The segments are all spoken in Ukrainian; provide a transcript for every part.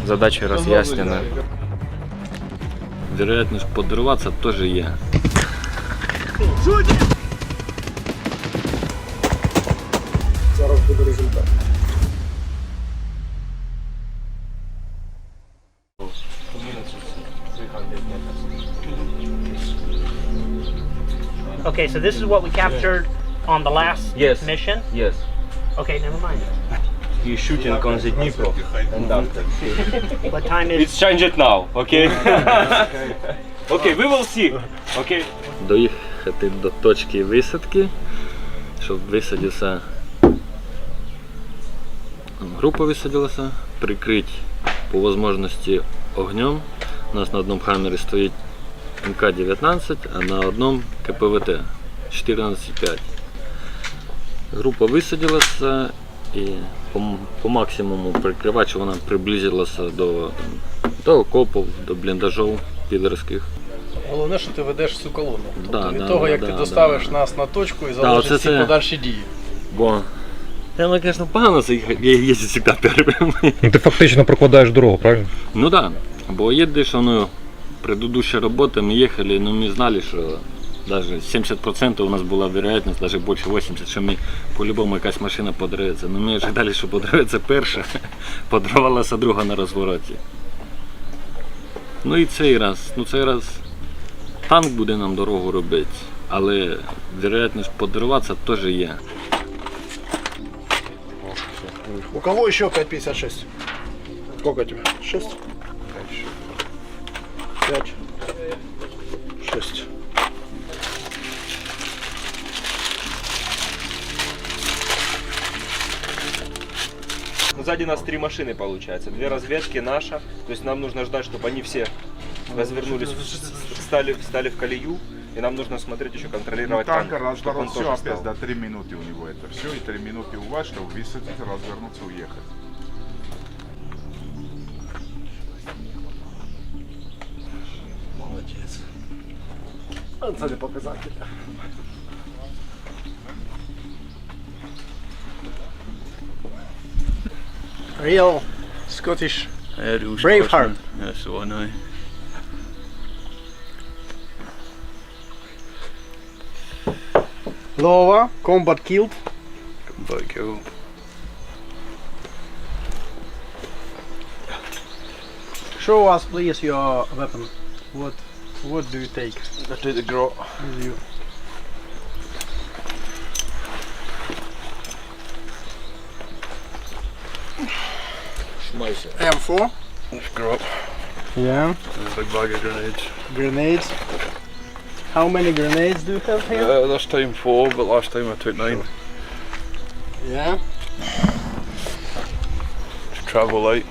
Задачи разъяснены. Вероятность подорваться тоже есть. Зараз буде результат. Okay, so this is what we captured on the last mission? Yes. Okay, never mind. You shooting on the Dnipro and after. What time is... It's changed now, okay? Okay, we will see. Okay. Доїхати до точки висадки, щоб висадився, група висадилася, прикрити по можливості огнем. У нас на одному хаммері стоїть МК-19, а на одному КПВТ 14,5. Група висадилася і по максимуму прикривати, щоб вона приблизилася до окопів, до бліндажів підерських. Головне, що ти ведеш всю колону. Тобто Да, від да, того, да, як да, ти да, доставиш да. нас на точку і залежить всі це- подальші дії. Бо я, звісно, погано їздити завжди першим. Ну, ти фактично прокладаєш дорогу, правильно? Ну да, бо едешь, предыдущая работа, мы ехали, но мы знали, что даже 70% у нас была вероятность, даже больше 80%, что мы по-любому якась машина подривається. Но ми ожидали, що подривається перша, подривалася друга на розвороті. Ну і цей раз танк буде нам дорогу робити, але вероятність подриватися теж є. У кого еще 5,56? Сколько тебе? 6? 5. 6. Ну, сзади нас 3 машины получается. 2 разведки наша. То есть нам нужно ждать, чтобы они все развернулись, встали в колею. И нам нужно смотреть еще контролировать танк, чтобы он все тоже опять стал. до 3 минуты у него это все, и 3 минуты у вас, чтобы высадить, развернуться, уехать. Молодець. Це не показатель. Real Scottish Braveheart. That's what I know. Lova, combat killed. Show us please your weapon. What do you take with you? M4. Yeah. Big bag of grenades. Grenades. How many grenades do you have here? This time 4, but last time I took 9. Yeah. Travel light.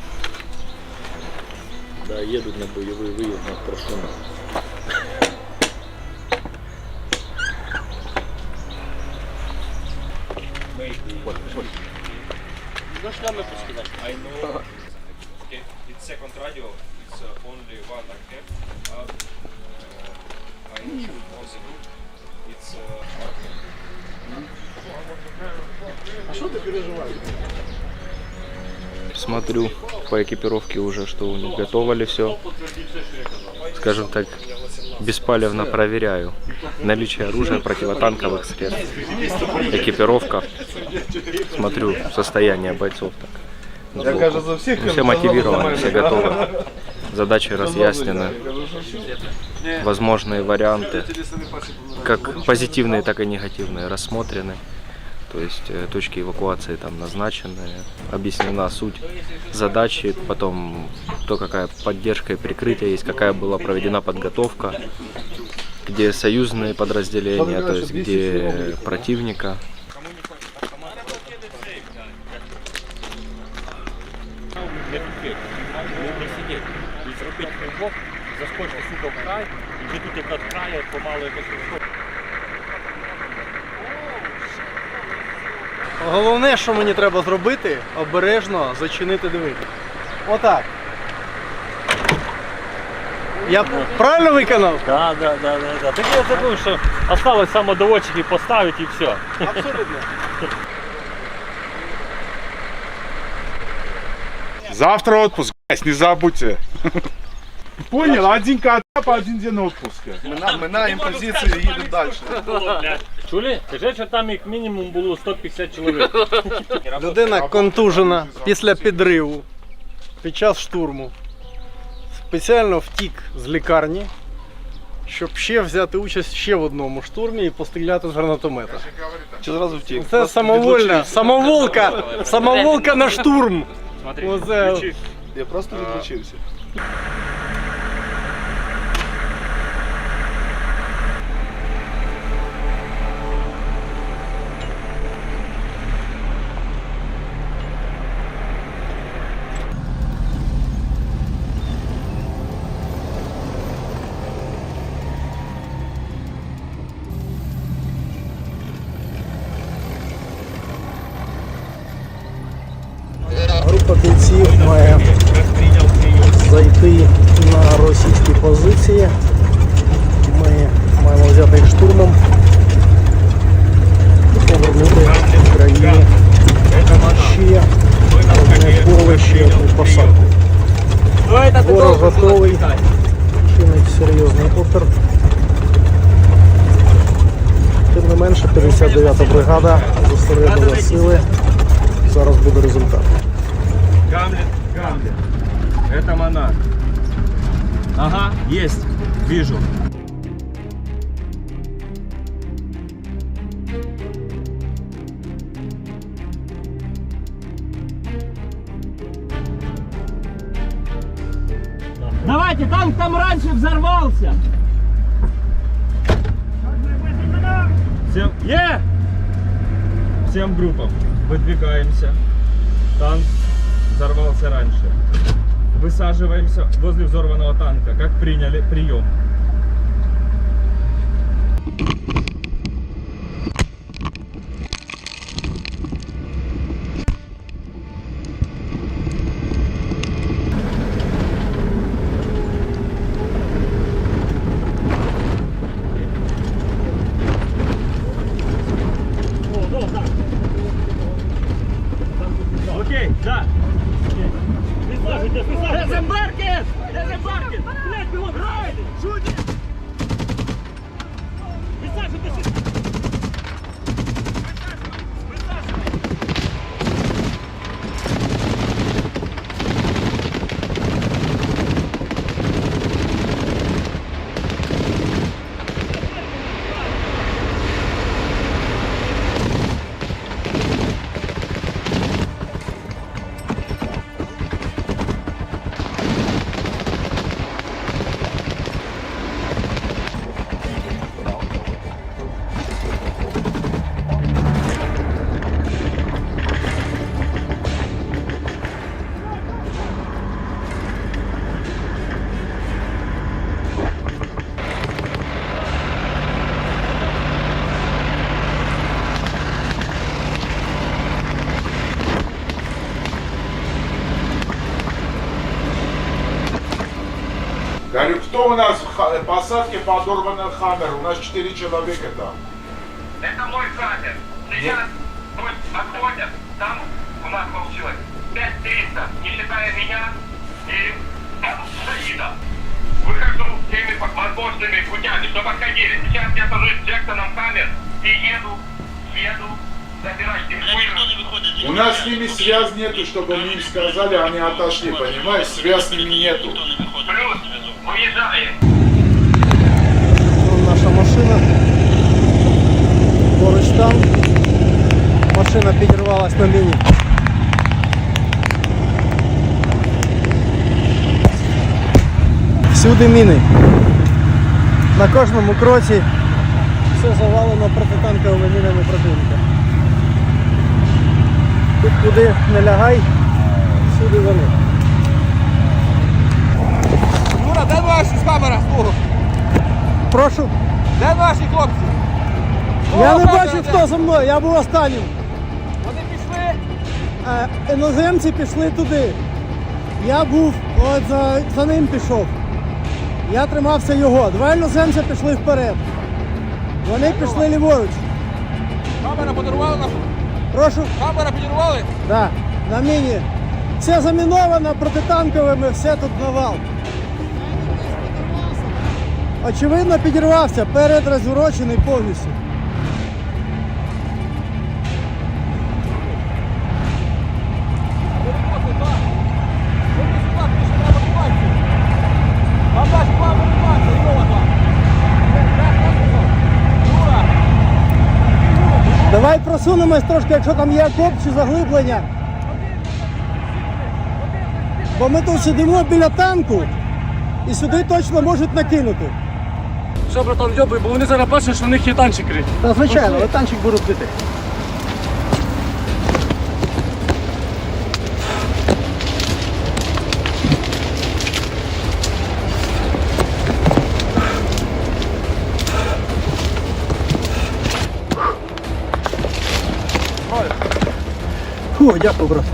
Да, їдуть на бойовий виїзд на Крашуна. I know. Okay, it's second radio. It's only one racket. I should also do. It's. А что ты переживаешь? Смотрю по экипировке уже, что у них готово ли все. Скажем так, беспалевно проверяю наличие оружия, противотанковых средств, экипировка. Смотрю состояние бойцов так. Сбоку. Все мотивированы, все готовы. Задачи разъяснены. Возможные варианты, как позитивные, так и негативные, рассмотрены. То есть точки эвакуации там назначены, объяснена суть задачи, потом то, какая поддержка и прикрытие есть, какая была проведена подготовка, где союзные подразделения, то есть где противника. Заскочити сука в край, і вже тут як від краю помало якось розходить. Головне, що мені треба зробити, обережно зачинити двері. Отак. Я правильно виконав? Так. Так я забув, що осталось самодоводчики поставити і все. Абсолютно. Завтра отпуск. Не забудьте. Понял, один катап, один день отпуска. Минаємо позицію і їдемо далі. Чули? Кажи, що там як мінімум було 150 чоловік. Людина контужена після підриву під час штурму. Спеціально втік з лікарні, щоб ще взяти участь ще в одному штурмі і постріляти з гранатомета. Чи зразу втік? Це самовольна, самоволка на штурм. Оце... Я просто відлучився. Група бійців має зайти на російські позиції. Ми маємо взяти їх штурмом і повернути Україні ще одне поле, ще одну посадку. Ворог готовий, чинить серйозний опір. Тим не менше, 59-та бригада зосередила сили. Зараз буде результат. Гамлет. Это монарх. Ага, есть. Вижу. Давайте, танк там раньше взорвался. Всем группам выдвигаемся. Танк взорвался раньше. Высаживаемся возле взорванного танка. Как приняли? Прием. Окей, да. Дезембаркет! Дезембаркет! Блядь, его грайды! Шутит! Высаживайся! Говорю, кто у нас в посадке подорванный Хаммер? У нас 4 человека там. Это мой Хаммер. Сейчас пусть отходят. Там у нас получилось 5300, не считая меня и Саида. Выхожу всеми возможными путями, чтобы отходили. Сейчас я сажусь с Джексоном Хаммер и еду забирать их. У нас с ними связь нету, чтобы мы им сказали, они отошли, понимаешь? Связь с ними нету. Плюс уезжаем. Вон наша машина. Поруч там. Машина підірвалась на міні. Всюди міни. На кожному кроці все завалено протитанковими мінами противника. Тут куди не лягай, всюди вони. Юра, де ваші з камера? Прошу. Де ваші хлопці? Я не бачив, хто за мною, я був останнім. Вони пішли? Іноземці пішли туди. Я був, от за ним пішов. Я тримався його. Два іноземця пішли вперед. Вони пішли ліворуч. Камера подарувала нашу? Прошу? Камера підірвали? Так, на міні. Все заміновано протитанковими, все тут навал. Очевидно, підірвався, перед розворочений повністю. Давай просунемось трошки, якщо там є окоп чи заглиблення. Бо ми тут сидимо біля танку і сюди точно можуть накинути. Що, братан, йобуй, бо вони зараз бачать, що в них є танчики. Та звичайно, але танчик будуть бити. Фу, дякую, брат.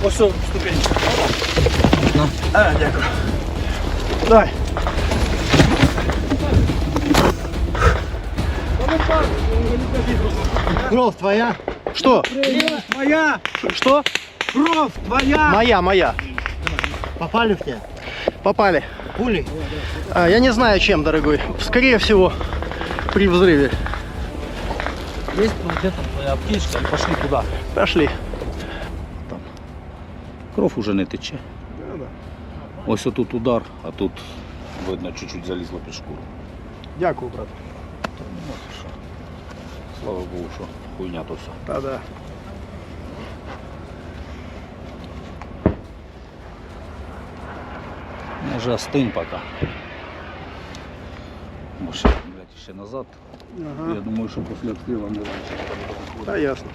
Ось що, ступеньки. Дякую. Давай. Кровь твоя? Что? Кровь твоя? Что? Кровь твоя? Моя. Попали в тебя? Попали. Пули? Я не знаю чем, дорогой. Скорее всего, при взрыве. Есть где-то твоя аптечка, и пошли туда. Пошли. Кров уже не тече. Ось отут удар, а тут видно чуть-чуть залізло під шкуру. Дякую, брат. Слава Богу, що хуйня то все. Да-да. Може остынь пока. Може, блядь, ще назад. Я думаю, що після обстрілу не раніше. Да, ясно.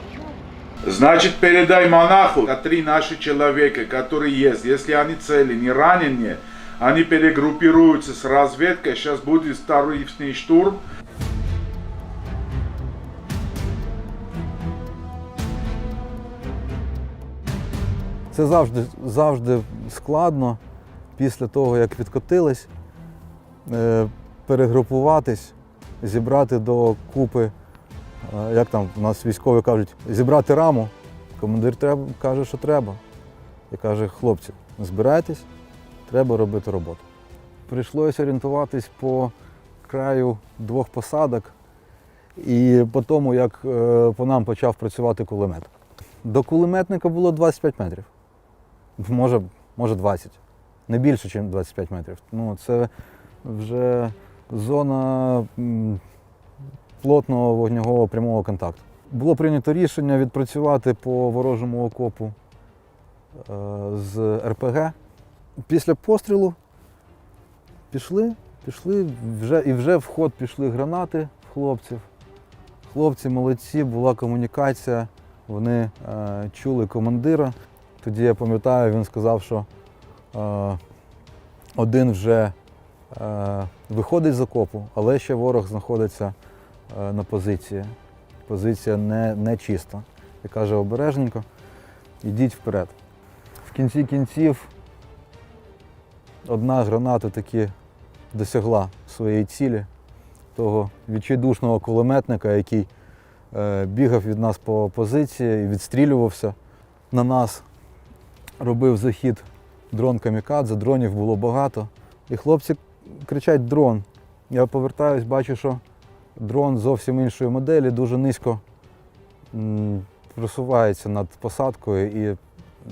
Значит, передай монаху, 3 наши человека, которые есть, если они цели, не раненые, они перегруппируются с разведкой, сейчас будет второй штурм. Це завжди складно після того, як відкотились, перегрупуватись, зібрати до купи, як там у нас військові кажуть, зібрати раму. Командир каже, що треба. І каже, хлопці, збирайтесь, треба робити роботу. Прийшлося орієнтуватись по краю 2 посадок і по тому, як по нам почав працювати кулемет. До кулеметника було 25 метрів. Може 20. Не більше, ніж 25 метрів. Ну, це вже зона плотного вогневого прямого контакту. Було прийнято рішення відпрацювати по ворожому окопу з РПГ. Після пострілу пішли вже в ход пішли гранати хлопців. Хлопці молодці, була комунікація, вони чули командира. Тоді я пам'ятаю, він сказав, що один вже виходить з окопу, але ще ворог знаходиться на позиції. Позиція не чиста. І каже, обережненько, йдіть вперед. В кінці кінців одна граната таки досягла своєї цілі, того відчайдушного кулеметника, який бігав від нас по позиції і відстрілювався на нас. Робив захід дрон камікадзе, дронів було багато. І хлопці кричать «дрон». Я повертаюсь, бачу, що дрон зовсім іншої моделі, дуже низько просувається над посадкою і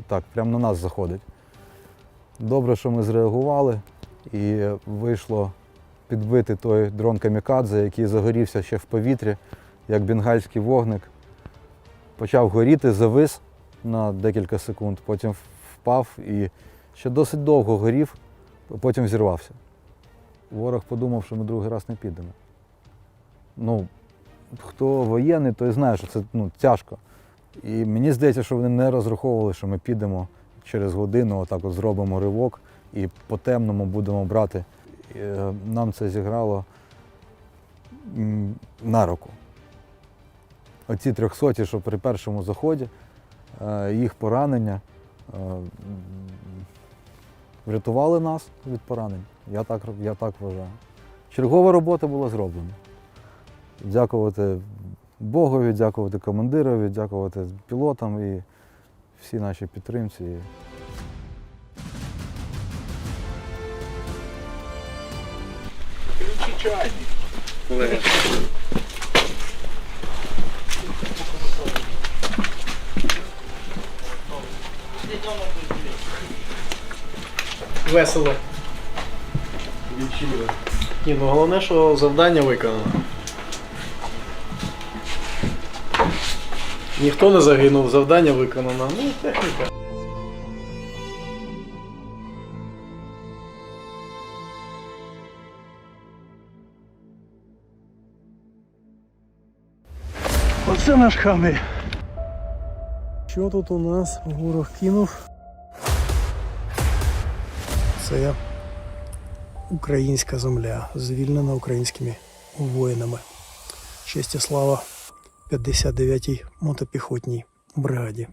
так, прямо на нас заходить. Добре, що ми зреагували і вийшло підбити той дрон камікадзе, який загорівся ще в повітрі, як бенгальський вогник. Почав горіти, завис на декілька секунд, потім впав і ще досить довго горів, потім зірвався. Ворог подумав, що ми другий раз не підемо. Ну, хто воєнний, той знає, що це тяжко. І мені здається, що вони не розраховували, що ми підемо через годину, отак от зробимо ривок і по темному будемо брати. І нам це зіграло на руку. Оці 300-ті, що при першому заході, їх поранення врятували нас від поранень. Я так вважаю. Чергова робота була зроблена. Дякувати Богові, дякувати командирові, дякувати пілотам і всі наші підтримці. Весело. Ні, ну головне, що завдання виконано. Ніхто не загинув, завдання виконано. Ну, техніка. Оце наш хамер. Що тут у нас ворог кинув? Це українська земля, звільнена українськими воїнами. Честь і слава 59-й мотопіхотній бригаді.